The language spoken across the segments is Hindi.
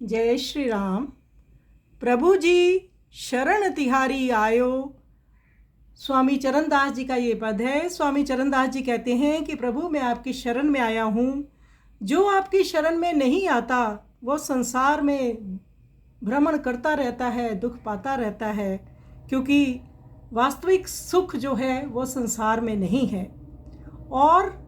जय श्री राम। प्रभु जी शरण तिहारी आयो। स्वामी चरणदास जी का ये पद है। स्वामी चरणदास जी कहते हैं कि प्रभु मैं आपकी शरण में आया हूँ। जो आपकी शरण में नहीं आता वो संसार में भ्रमण करता रहता है, दुख पाता रहता है, क्योंकि वास्तविक सुख जो है वो संसार में नहीं है। और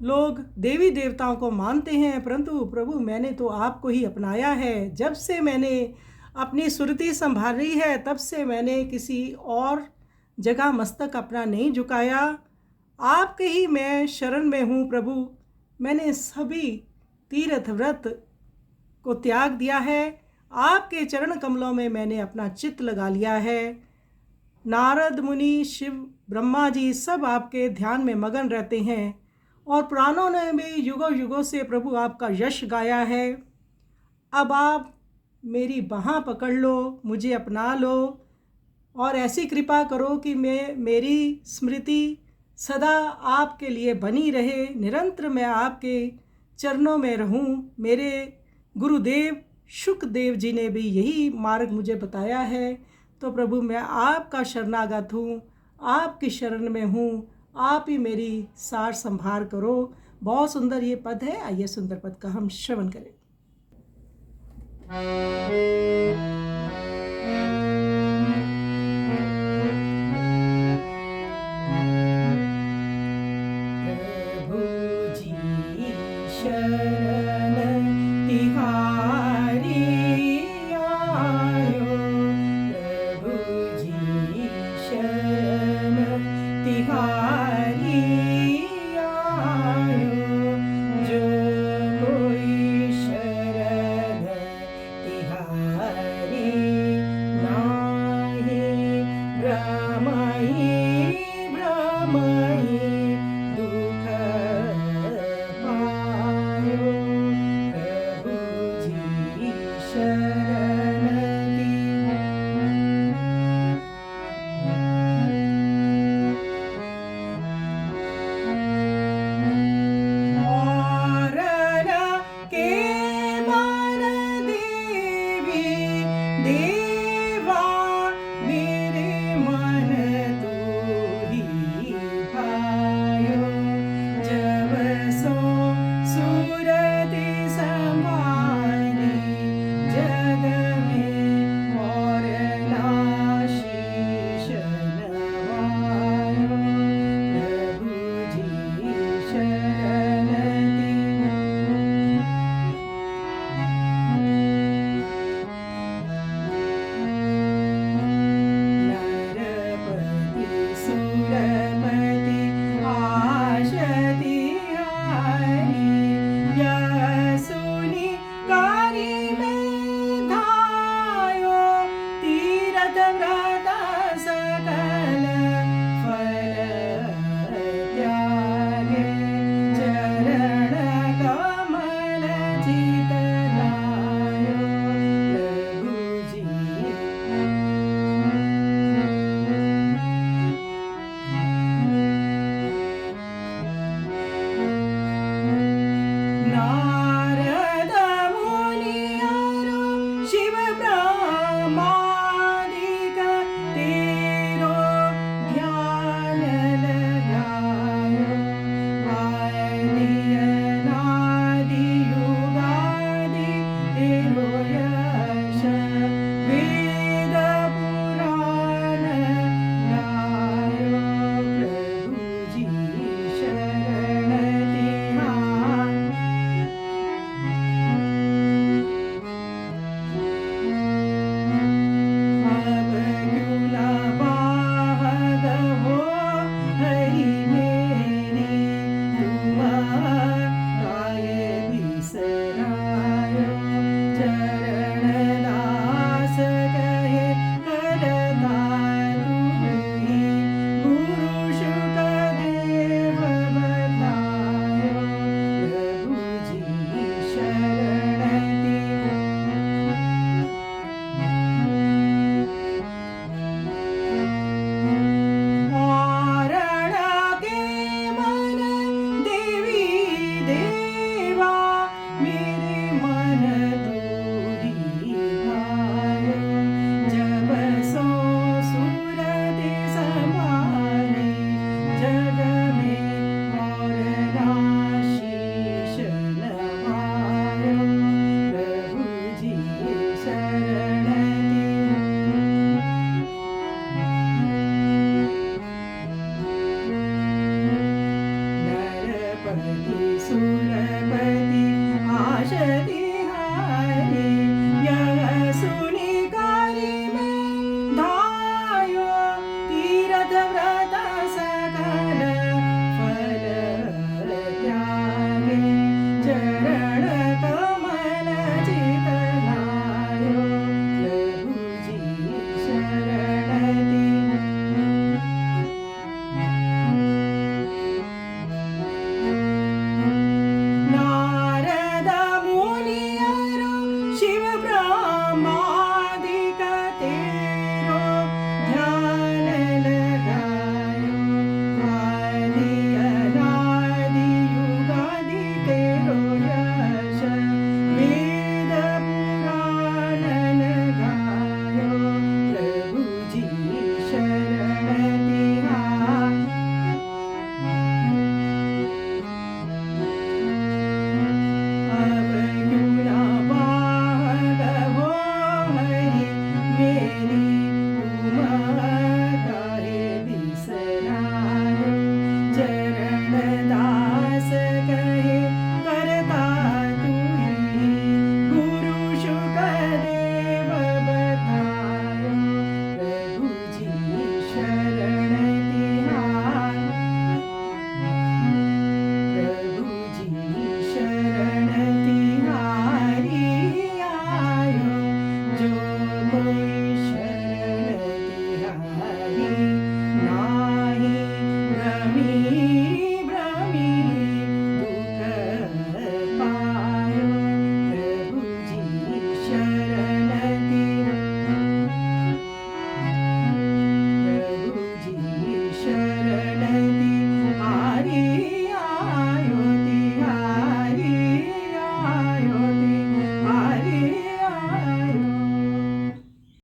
लोग देवी देवताओं को मानते हैं, परंतु प्रभु मैंने तो आपको ही अपनाया है। जब से मैंने अपनी सुरती संभाली है तब से मैंने किसी और जगह मस्तक अपना नहीं झुकाया। आपके ही मैं शरण में हूँ प्रभु। मैंने सभी तीर्थ व्रत को त्याग दिया है। आपके चरण कमलों में मैंने अपना चित्त लगा लिया है। नारद मुनि, शिव, ब्रह्मा जी सब आपके ध्यान में मगन रहते हैं और पुराणों ने भी युगों युगों से प्रभु आपका यश गाया है। अब आप मेरी बाँह पकड़ लो, मुझे अपना लो और ऐसी कृपा करो कि मेरी स्मृति सदा आपके लिए बनी रहे, निरंतर मैं आपके चरणों में रहूं। मेरे गुरुदेव शुकदेव जी ने भी यही मार्ग मुझे बताया है। तो प्रभु मैं आपका शरणागत हूँ, आपकी शरण में हूँ। आप ही मेरी सार संभार करो। बहुत सुंदर ये पद है। आइए सुंदर पद का हम श्रवण करें। प्रभु जी शरण तिहारी आयो। प्रभु जी शरण तिहारी आयो। जो कोई शरण तिहारी यह